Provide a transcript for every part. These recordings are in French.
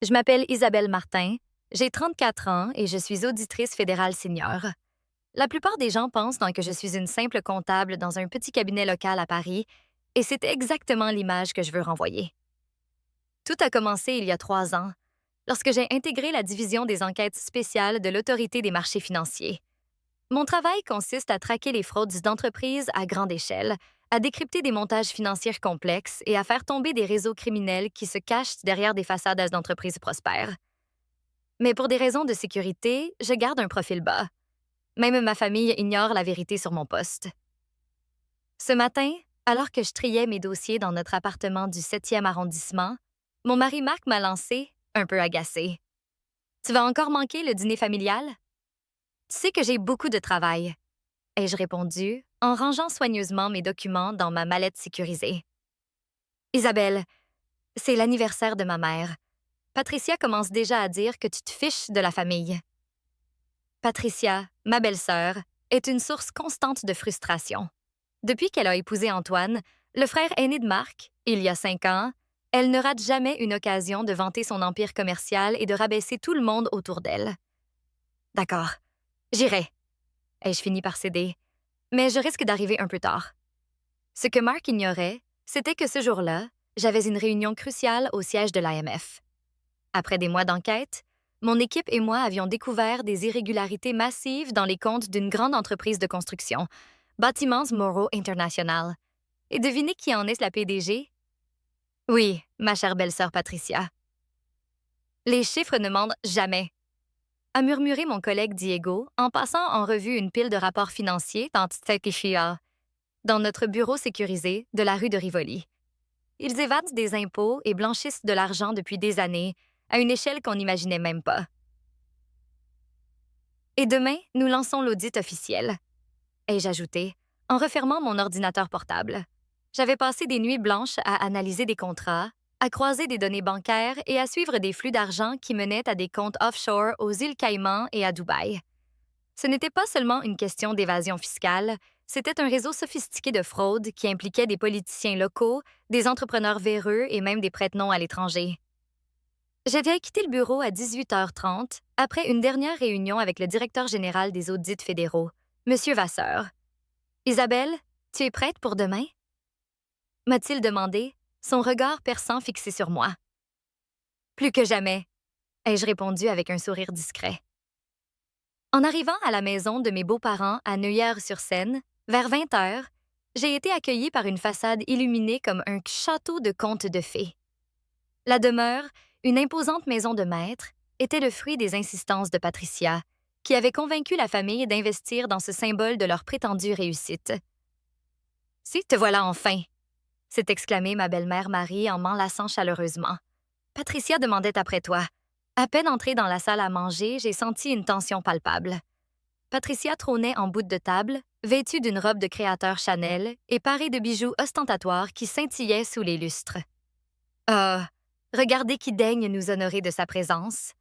Je m'appelle Isabelle Martin, j'ai 34 ans et je suis auditrice fédérale senior. La plupart des gens pensent donc que je suis une simple comptable dans un petit cabinet local à Paris, et c'est exactement l'image que je veux renvoyer. Tout a commencé il y a 3 ans, lorsque j'ai intégré la division des enquêtes spéciales de l'Autorité des marchés financiers. Mon travail consiste à traquer les fraudes d'entreprises à grande échelle, à décrypter des montages financiers complexes et à faire tomber des réseaux criminels qui se cachent derrière des façades d'entreprises prospères. Mais pour des raisons de sécurité, je garde un profil bas. Même ma famille ignore la vérité sur mon poste. Ce matin, alors que je triais mes dossiers dans notre appartement du 7e arrondissement, mon mari Marc m'a lancé, un peu agacé. Tu vas encore manquer le dîner familial? Tu sais que j'ai beaucoup de travail, ai-je répondu en rangeant soigneusement mes documents dans ma mallette sécurisée. Isabelle, c'est l'anniversaire de ma mère. Patricia commence déjà à dire que tu te fiches de la famille. Patricia, ma belle-sœur, est une source constante de frustration. Depuis qu'elle a épousé Antoine, le frère aîné de Marc, il y a 5 ans, elle ne rate jamais une occasion de vanter son empire commercial et de rabaisser tout le monde autour d'elle. D'accord, j'irai. Ai-je fini par céder, mais je risque d'arriver un peu tard. Ce que Marc ignorait, c'était que ce jour-là, j'avais une réunion cruciale au siège de l'AMF. Après des mois d'enquête, mon équipe et moi avions découvert des irrégularités massives dans les comptes d'une grande entreprise de construction, Bâtiments Moreau International. Et devinez qui en est la PDG? Oui, ma chère belle-sœur Patricia. Les chiffres ne mentent jamais, a murmuré mon collègue Diego en passant en revue une pile de rapports financiers dans notre bureau sécurisé de la rue de Rivoli. Ils évadent des impôts et blanchissent de l'argent depuis des années, à une échelle qu'on n'imaginait même pas. Et demain, nous lançons l'audit officiel, ai-je ajouté, en refermant mon ordinateur portable. J'avais passé des nuits blanches à analyser des contrats, à croiser des données bancaires et à suivre des flux d'argent qui menaient à des comptes offshore aux îles Caïmans et à Dubaï. Ce n'était pas seulement une question d'évasion fiscale, c'était un réseau sophistiqué de fraude qui impliquait des politiciens locaux, des entrepreneurs véreux et même des prête-noms à l'étranger. J'avais quitté le bureau à 18h30 après une dernière réunion avec le directeur général des audits fédéraux, M. Vasseur. Isabelle, tu es prête pour demain? M'a-t-il demandé, son regard perçant fixé sur moi. Plus que jamais, ai-je répondu avec un sourire discret. En arrivant à la maison de mes beaux-parents à Neuillères-sur-Seine, vers 20h, j'ai été accueillie par une façade illuminée comme un château de contes de fées. La demeure, une imposante maison de maître, était le fruit des insistances de Patricia, qui avait convaincu la famille d'investir dans ce symbole de leur prétendue réussite. « Si, te voilà enfin! » s'est exclamée ma belle-mère Marie en m'enlaçant chaleureusement. « Patricia demandait après toi. » À peine entrée dans la salle à manger, j'ai senti une tension palpable. Patricia trônait en bout de table, vêtue d'une robe de créateur Chanel et parée de bijoux ostentatoires qui scintillaient sous les lustres. « Ah, regardez qui daigne nous honorer de sa présence, »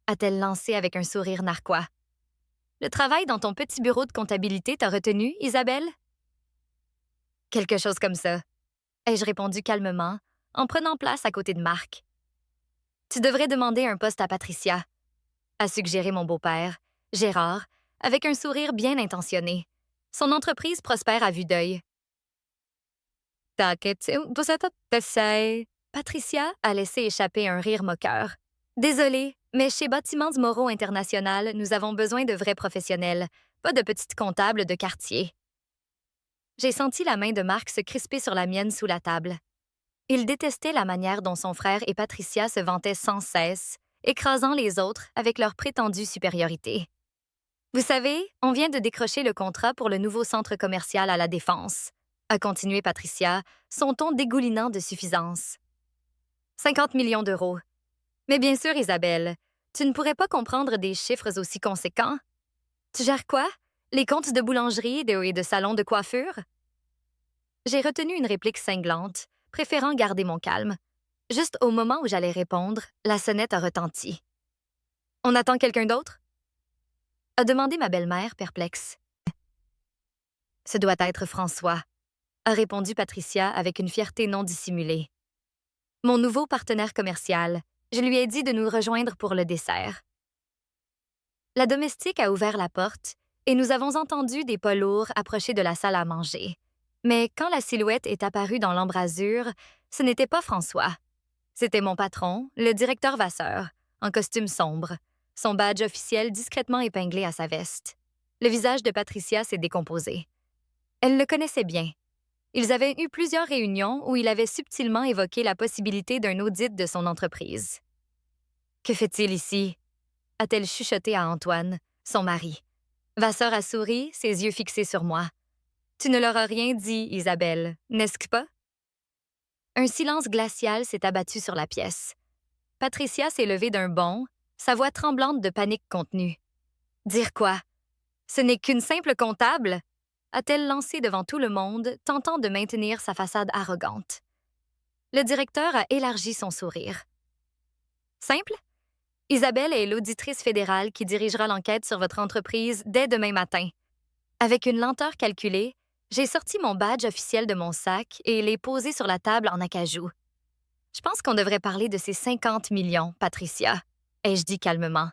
a-t-elle lancé avec un sourire narquois. « Le travail dans ton petit bureau de comptabilité t'a retenu, Isabelle? » Quelque chose comme ça, ai-je répondu calmement, en prenant place à côté de Marc. Tu devrais demander un poste à Patricia, a suggéré mon beau-père, Gérard, avec un sourire bien intentionné. Son entreprise prospère à vue d'œil. Patricia a laissé échapper un rire moqueur. Désolée, mais chez Bâtiments Moreau International, nous avons besoin de vrais professionnels, pas de petites comptables de quartier. J'ai senti la main de Marc se crisper sur la mienne sous la table. Il détestait la manière dont son frère et Patricia se vantaient sans cesse, écrasant les autres avec leur prétendue supériorité. Vous savez, on vient de décrocher le contrat pour le nouveau centre commercial à la Défense, a continué Patricia, son ton dégoulinant de suffisance. 50 millions d'euros. Mais bien sûr, Isabelle, tu ne pourrais pas comprendre des chiffres aussi conséquents. Tu gères quoi? Les comptes de boulangerie et de salon de coiffure? J'ai retenu une réplique cinglante, préférant garder mon calme. Juste au moment où j'allais répondre, la sonnette a retenti. « On attend quelqu'un d'autre? » a demandé ma belle-mère, perplexe. « Ce doit être François, » a répondu Patricia avec une fierté non dissimulée. « Mon nouveau partenaire commercial, Je lui ai dit de nous rejoindre pour le dessert. La domestique a ouvert la porte et nous avons entendu des pas lourds approcher de la salle à manger. Mais quand la silhouette est apparue dans l'embrasure, ce n'était pas François. C'était mon patron, le directeur Vasseur, en costume sombre, son badge officiel discrètement épinglé à sa veste. Le visage de Patricia s'est décomposé. Elle le connaissait bien. Ils avaient eu plusieurs réunions où il avait subtilement évoqué la possibilité d'un audit de son entreprise. « Que fait-il ici? » a-t-elle chuchoté à Antoine, son mari. Vasseur a souri, ses yeux fixés sur moi. « Tu ne leur as rien dit, Isabelle, n'est-ce pas? » Un silence glacial s'est abattu sur la pièce. Patricia s'est levée d'un bond, sa voix tremblante de panique contenue. « Dire quoi? Ce n'est qu'une simple comptable? » a-t-elle lancé devant tout le monde, tentant de maintenir sa façade arrogante. Le directeur a élargi son sourire. « Simple? Isabelle est l'auditrice fédérale qui dirigera l'enquête sur votre entreprise dès demain matin. » Avec une lenteur calculée, j'ai sorti mon badge officiel de mon sac et l'ai posé sur la table en acajou. « Je pense qu'on devrait parler de ces 50 millions, Patricia, » ai-je dit calmement.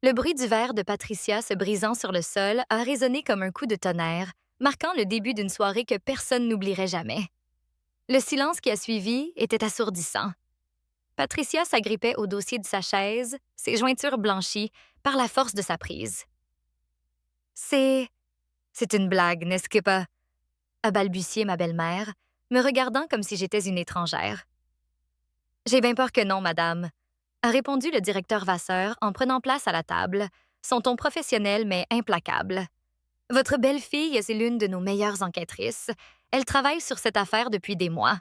Le bruit du verre de Patricia se brisant sur le sol a résonné comme un coup de tonnerre, marquant le début d'une soirée que personne n'oublierait jamais. Le silence qui a suivi était assourdissant. Patricia s'agrippait au dossier de sa chaise, ses jointures blanchies, par la force de sa prise. « C'est une blague, n'est-ce pas? » a balbutié ma belle-mère, me regardant comme si j'étais une étrangère. « J'ai bien peur que non, madame, » a répondu le directeur Vasseur en prenant place à la table, son ton professionnel mais implacable. « Votre belle-fille est l'une de nos meilleures enquêtrices. Elle travaille sur cette affaire depuis des mois. »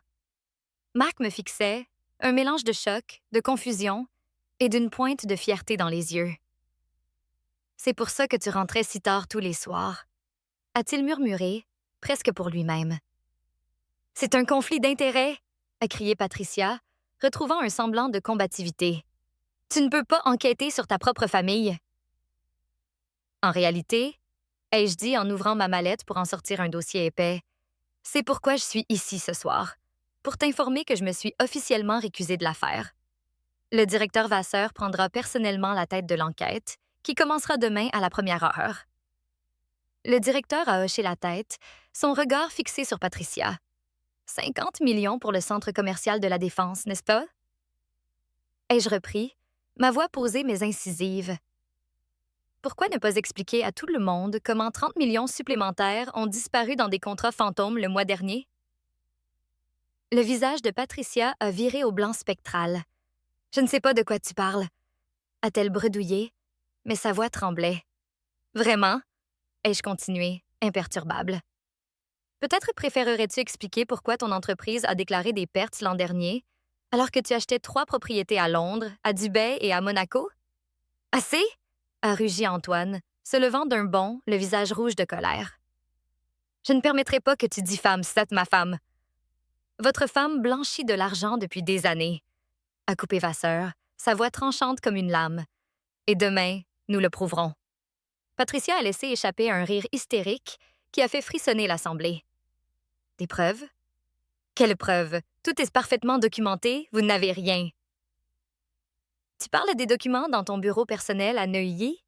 Marc me fixait, un mélange de choc, de confusion et d'une pointe de fierté dans les yeux. « C'est pour ça que tu rentrais si tard tous les soirs, » a-t-il murmuré, presque pour lui-même. « C'est un conflit d'intérêts, » a crié Patricia, retrouvant un semblant de combativité. « Tu ne peux pas enquêter sur ta propre famille. » En réalité, ai-je dit en ouvrant ma mallette pour en sortir un dossier épais, c'est pourquoi je suis ici ce soir, pour t'informer que je me suis officiellement récusée de l'affaire. Le directeur Vasseur prendra personnellement la tête de l'enquête, qui commencera demain à la première heure. Le directeur a hoché la tête, son regard fixé sur Patricia. 50 millions pour le centre commercial de la Défense, n'est-ce pas? Ai-je repris, ma voix posée mais incisive. Pourquoi ne pas expliquer à tout le monde comment 30 millions supplémentaires ont disparu dans des contrats fantômes le mois dernier? Le visage de Patricia a viré au blanc spectral. « Je ne sais pas de quoi tu parles, » a-t-elle bredouillé, mais sa voix tremblait. « Vraiment? » ai-je continué, imperturbable. « Peut-être préférerais-tu expliquer pourquoi ton entreprise a déclaré des pertes l'an dernier, alors que tu achetais 3 propriétés à Londres, à Dubaï et à Monaco? »« Assez? » a rugi Antoine, se levant d'un bond, le visage rouge de colère. « Je ne permettrai pas que tu diffames cette ma femme. Votre femme blanchit de l'argent depuis des années, » a coupé Vasseur, sa voix tranchante comme une lame. « Et demain, nous le prouverons. » Patricia a laissé échapper un rire hystérique qui a fait frissonner l'Assemblée. « Des preuves? » »« Quelles preuves? Tout est parfaitement documenté, vous n'avez rien. »« Tu parles des documents dans ton bureau personnel à Neuilly? »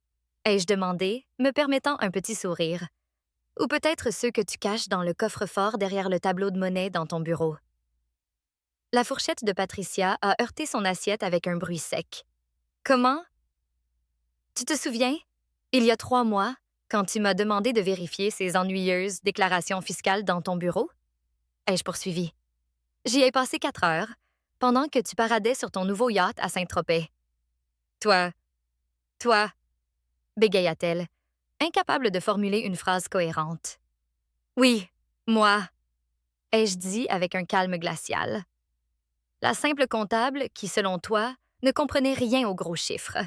ai-je demandé, me permettant un petit sourire. « Ou peut-être ceux que tu caches dans le coffre-fort derrière le tableau de monnaie dans ton bureau. » La fourchette de Patricia a heurté son assiette avec un bruit sec. « Comment? Tu te souviens? Il y a 3 mois, quand tu m'as demandé de vérifier ces ennuyeuses déclarations fiscales dans ton bureau? » ai-je poursuivi. « J'y ai passé 4 heures, pendant que tu paradais sur ton nouveau yacht à Saint-Tropez. »« Toi, bégaya-t-elle, incapable de formuler une phrase cohérente. « Oui, moi, » ai-je dit avec un calme glacial. La simple comptable qui, selon toi, ne comprenait rien aux gros chiffres.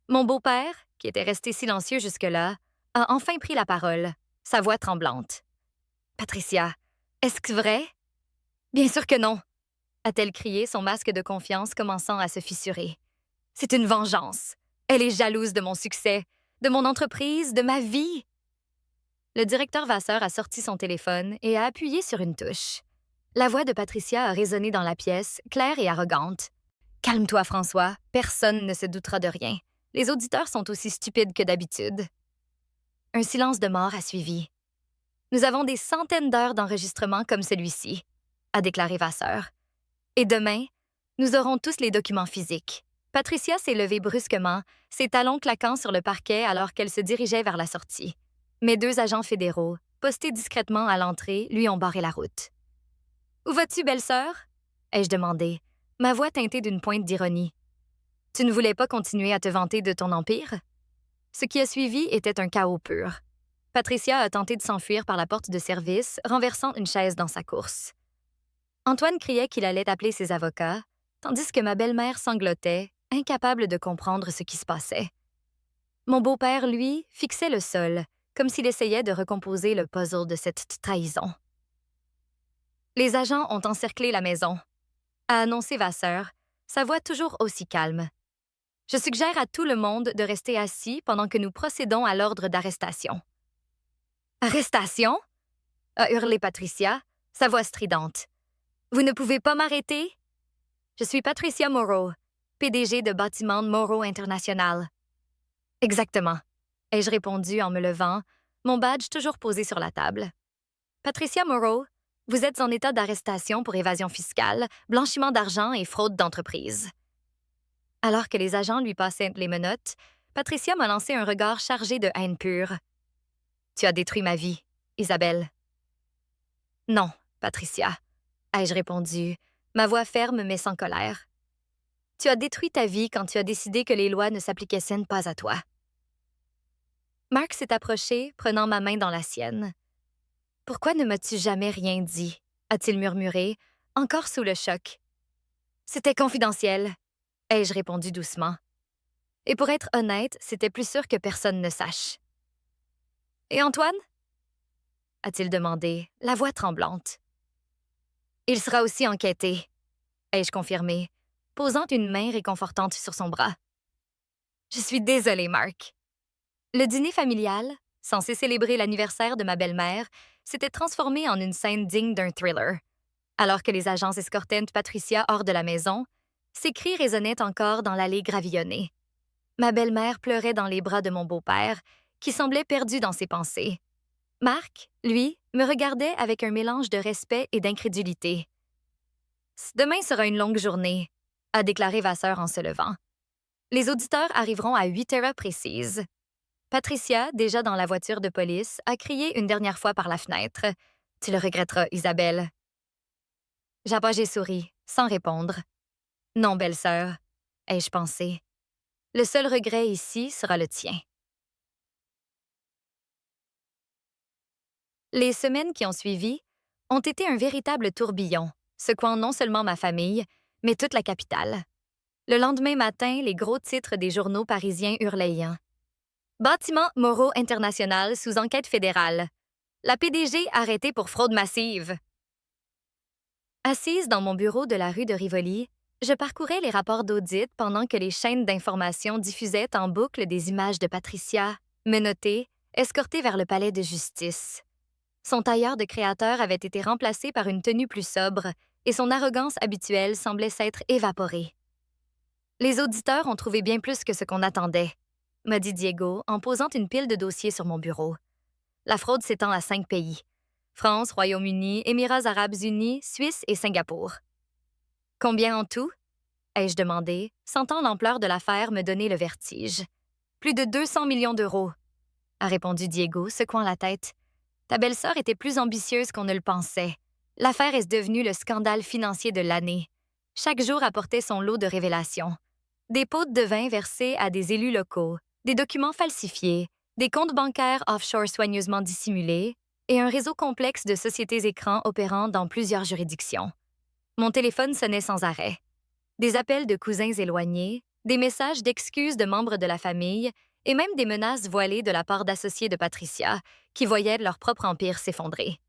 Mon beau-père, qui était resté silencieux jusque-là, a enfin pris la parole, sa voix tremblante. « Patricia, est-ce que vrai? »« Bien sûr que non, » a-t-elle crié, son masque de confiance commençant à se fissurer. « C'est une vengeance. Elle est jalouse de mon succès, de mon entreprise, de ma vie. » Le directeur Vasseur a sorti son téléphone et a appuyé sur une touche. La voix de Patricia a résonné dans la pièce, claire et arrogante. Calme-toi, François. Personne ne se doutera de rien. Les auditeurs sont aussi stupides que d'habitude. Un silence de mort a suivi. Nous avons des centaines d'heures d'enregistrement comme celui-ci, a déclaré Vasseur. Et demain, nous aurons tous les documents physiques. Patricia s'est levée brusquement, ses talons claquant sur le parquet alors qu'elle se dirigeait vers la sortie. Mes 2 agents fédéraux, postés discrètement à l'entrée, lui ont barré la route. « Où vas-tu, belle-sœur? » ai-je demandé, ma voix teintée d'une pointe d'ironie. « Tu ne voulais pas continuer à te vanter de ton empire? » Ce qui a suivi était un chaos pur. Patricia a tenté de s'enfuir par la porte de service, renversant une chaise dans sa course. Antoine criait qu'il allait appeler ses avocats, tandis que ma belle-mère sanglotait, incapable de comprendre ce qui se passait. Mon beau-père, lui, fixait le sol, comme s'il essayait de recomposer le puzzle de cette trahison. Les agents ont encerclé la maison, a annoncé Vasseur, sa voix toujours aussi calme. Je suggère à tout le monde de rester assis pendant que nous procédons à l'ordre d'arrestation. Arrestation? A hurlé Patricia, sa voix stridente. Vous ne pouvez pas m'arrêter? Je suis Patricia Moreau, PDG de Bâtiment Moreau International. Exactement, ai-je répondu en me levant, mon badge toujours posé sur la table. Patricia Moreau, vous êtes en état d'arrestation pour évasion fiscale, blanchiment d'argent et fraude d'entreprise. Alors que les agents lui passaient les menottes, Patricia m'a lancé un regard chargé de haine pure. Tu as détruit ma vie, Isabelle. Non, Patricia, ai-je répondu, ma voix ferme mais sans colère. Tu as détruit ta vie quand tu as décidé que les lois ne s'appliquaient pas à toi. Marc s'est approché, prenant ma main dans la sienne. « Pourquoi ne m'as-tu jamais rien dit? » a-t-il murmuré, encore sous le choc. « C'était confidentiel, » ai-je répondu doucement. Et pour être honnête, c'était plus sûr que personne ne sache. « Et Antoine? » a-t-il demandé, la voix tremblante. « Il sera aussi enquêté, » ai-je confirmé, posant une main réconfortante sur son bras. « Je suis désolée, Marc. » Le dîner familial, censé célébrer l'anniversaire de ma belle-mère, s'était transformé en une scène digne d'un thriller. Alors que les agents escortaient Patricia hors de la maison, ses cris résonnaient encore dans l'allée gravillonnée. Ma belle-mère pleurait dans les bras de mon beau-père, qui semblait perdu dans ses pensées. Marc, lui, me regardait avec un mélange de respect et d'incrédulité. « Demain sera une longue journée, » a déclaré Vasseur en se levant. « Les auditeurs arriveront à 8 heures précises. » Patricia, déjà dans la voiture de police, a crié une dernière fois par la fenêtre. « Tu le regretteras, Isabelle. » J'ai souri, sans répondre. « Non, belle-sœur, » ai-je pensé. « Le seul regret ici sera le tien. » Les semaines qui ont suivi ont été un véritable tourbillon, secouant non seulement ma famille, mais toute la capitale. Le lendemain matin, les gros titres des journaux parisiens hurlaient. Bâtiment Moreau International sous enquête fédérale. La PDG arrêtée pour fraude massive. Assise dans mon bureau de la rue de Rivoli, je parcourais les rapports d'audit pendant que les chaînes d'information diffusaient en boucle des images de Patricia, menottée, escortée vers le palais de justice. Son tailleur de créateur avait été remplacé par une tenue plus sobre et son arrogance habituelle semblait s'être évaporée. Les auditeurs ont trouvé bien plus que ce qu'on attendait, m'a dit Diego en posant une pile de dossiers sur mon bureau. La fraude s'étend à 5 pays. France, Royaume-Uni, Émirats arabes unis, Suisse et Singapour. Combien en tout? Ai-je demandé, sentant l'ampleur de l'affaire me donner le vertige. Plus de 200 millions d'euros, a répondu Diego, secouant la tête. Ta belle-sœur était plus ambitieuse qu'on ne le pensait. L'affaire est devenue le scandale financier de l'année. Chaque jour apportait son lot de révélations. Des pots de vin versés à des élus locaux, des documents falsifiés, des comptes bancaires offshore soigneusement dissimulés et un réseau complexe de sociétés écrans opérant dans plusieurs juridictions. Mon téléphone sonnait sans arrêt. Des appels de cousins éloignés, des messages d'excuses de membres de la famille et même des menaces voilées de la part d'associés de Patricia qui voyaient leur propre empire s'effondrer.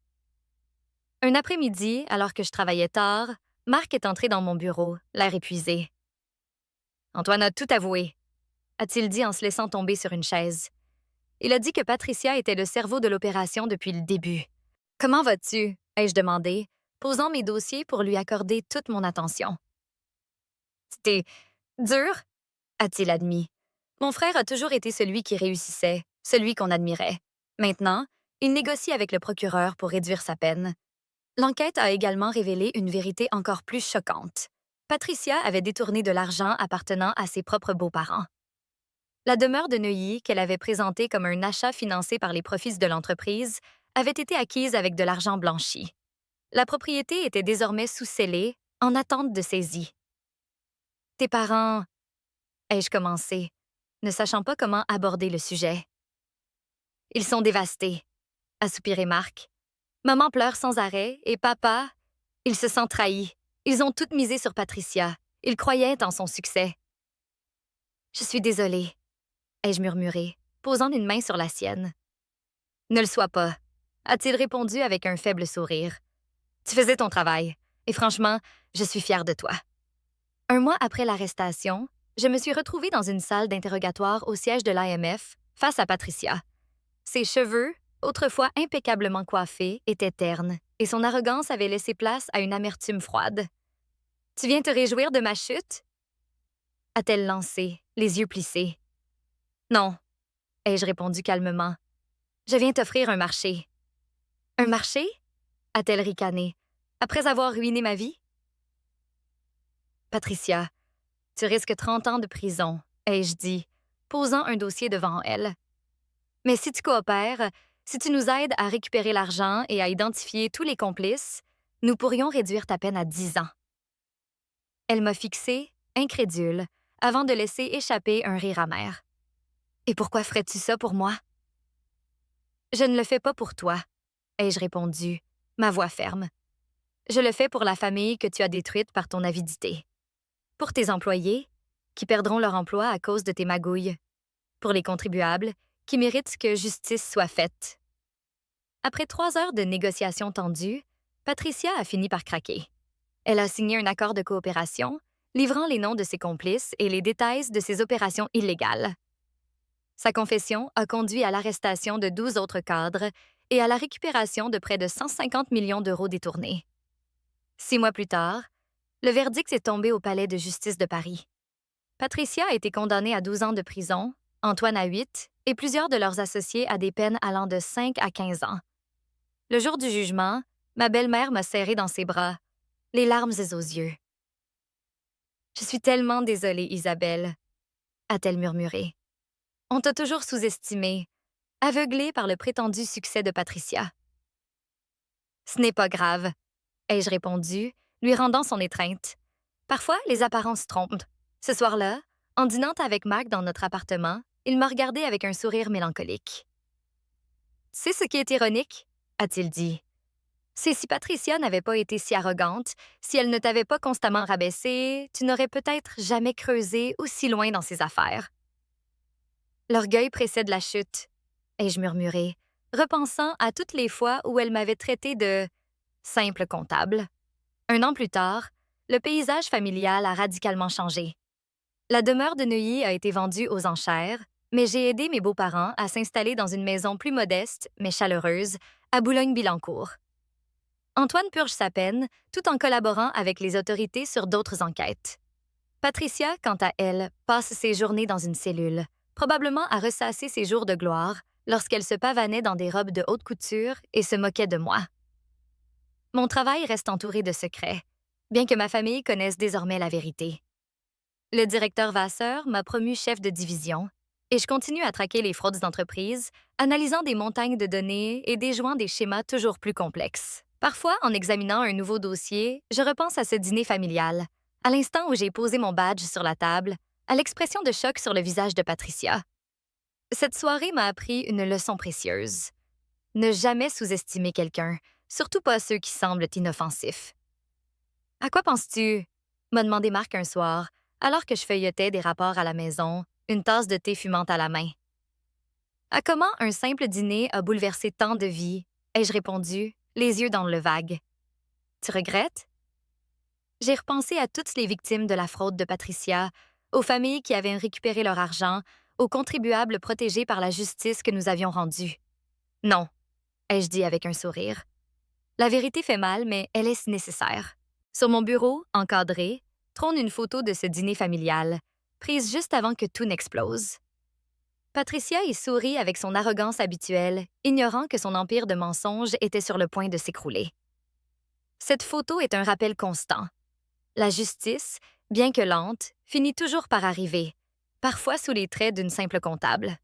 Un après-midi, alors que je travaillais tard, Marc est entré dans mon bureau, l'air épuisé. « Antoine a tout avoué », a-t-il dit en se laissant tomber sur une chaise. Il a dit que Patricia était le cerveau de l'opération depuis le début. « Comment vas-tu? » ai-je demandé, posant mes dossiers pour lui accorder toute mon attention. « C'était dur, a-t-il admis. Mon frère a toujours été celui qui réussissait, celui qu'on admirait. Maintenant, il négocie avec le procureur pour réduire sa peine. L'enquête a également révélé une vérité encore plus choquante. Patricia avait détourné de l'argent appartenant à ses propres beaux-parents. La demeure de Neuilly, qu'elle avait présentée comme un achat financé par les profits de l'entreprise, avait été acquise avec de l'argent blanchi. La propriété était désormais sous scellé, en attente de saisie. Tes parents, ai-je commencé, ne sachant pas comment aborder le sujet. Ils sont dévastés, a soupiré Marc. Maman pleure sans arrêt et papa, il se sent trahi. Ils ont tout misé sur Patricia. Ils croyaient en son succès. Je suis désolée, ai-je murmuré, posant une main sur la sienne. Ne le sois pas, a-t-il répondu avec un faible sourire. Tu faisais ton travail, et franchement, je suis fière de toi. Un mois après l'arrestation, je me suis retrouvée dans une salle d'interrogatoire au siège de l'AMF, face à Patricia. Ses cheveux, autrefois impeccablement coiffés, étaient ternes, et son arrogance avait laissé place à une amertume froide. « Tu viens te réjouir de ma chute? » a-t-elle lancé, les yeux plissés. « Non, » ai-je répondu calmement. « Je viens t'offrir un marché. »« Un marché? » a-t-elle ricané. « Après avoir ruiné ma vie? » Patricia, tu risques 30 ans de prison, ai-je dit, posant un dossier devant elle. Mais si tu coopères, si tu nous aides à récupérer l'argent et à identifier tous les complices, nous pourrions réduire ta peine à 10 ans. Elle m'a fixée, incrédule, avant de laisser échapper un rire amer. Et pourquoi ferais-tu ça pour moi? Je ne le fais pas pour toi, ai-je répondu, ma voix ferme. Je le fais pour la famille que tu as détruite par ton avidité. Pour tes employés, qui perdront leur emploi à cause de tes magouilles. Pour les contribuables, qui méritent que justice soit faite. Après 3 heures de négociations tendues, Patricia a fini par craquer. Elle a signé un accord de coopération, livrant les noms de ses complices et les détails de ses opérations illégales. Sa confession a conduit à l'arrestation de 12 autres cadres et à la récupération de près de 150 millions d'euros détournés. 6 mois plus tard, le verdict est tombé au Palais de justice de Paris. Patricia a été condamnée à 12 ans de prison, Antoine à 8 et plusieurs de leurs associés à des peines allant de 5 à 15 ans. Le jour du jugement, ma belle-mère m'a serrée dans ses bras, les larmes aux yeux. « Je suis tellement désolée, Isabelle, » a-t-elle murmuré. « On t'a toujours sous-estimée, aveuglée par le prétendu succès de Patricia. »« Ce n'est pas grave, » ai-je répondu, lui rendant son étreinte. « Parfois, les apparences trompent. Ce soir-là, en dînant avec Marc dans notre appartement, il m'a regardé avec un sourire mélancolique. « Tu sais ce qui est ironique? » a-t-il dit. « C'est si Patricia n'avait pas été si arrogante, si elle ne t'avait pas constamment rabaissé, tu n'aurais peut-être jamais creusé aussi loin dans ses affaires. » L'orgueil précède la chute, ai-je murmuré, repensant à toutes les fois où elle m'avait traité de simple comptable. 1 an plus tard, le paysage familial a radicalement changé. La demeure de Neuilly a été vendue aux enchères, mais j'ai aidé mes beaux-parents à s'installer dans une maison plus modeste, mais chaleureuse, à Boulogne-Billancourt. Antoine purge sa peine, tout en collaborant avec les autorités sur d'autres enquêtes. Patricia, quant à elle, passe ses journées dans une cellule, probablement à ressasser ses jours de gloire lorsqu'elle se pavanait dans des robes de haute couture et se moquait de moi. Mon travail reste entouré de secrets, bien que ma famille connaisse désormais la vérité. Le directeur Vasseur m'a promu chef de division et je continue à traquer les fraudes d'entreprise, analysant des montagnes de données et déjouant des schémas toujours plus complexes. Parfois, en examinant un nouveau dossier, je repense à ce dîner familial, à l'instant où j'ai posé mon badge sur la table, à l'expression de choc sur le visage de Patricia. Cette soirée m'a appris une leçon précieuse. Ne jamais sous-estimer quelqu'un, surtout pas ceux qui semblent inoffensifs. « À quoi penses-tu? » m'a demandé Marc un soir, alors que je feuilletais des rapports à la maison, une tasse de thé fumante à la main. « À comment un simple dîner a bouleversé tant de vies? » ai-je répondu, les yeux dans le vague. « Tu regrettes? » J'ai repensé à toutes les victimes de la fraude de Patricia, aux familles qui avaient récupéré leur argent, aux contribuables protégés par la justice que nous avions rendue. « Non, » ai-je dit avec un sourire. La vérité fait mal, mais elle est si nécessaire. Sur mon bureau, encadré, trône une photo de ce dîner familial, prise juste avant que tout n'explose. Patricia y sourit avec son arrogance habituelle, ignorant que son empire de mensonges était sur le point de s'écrouler. Cette photo est un rappel constant. La justice, bien que lente, finit toujours par arriver, parfois sous les traits d'une simple comptable.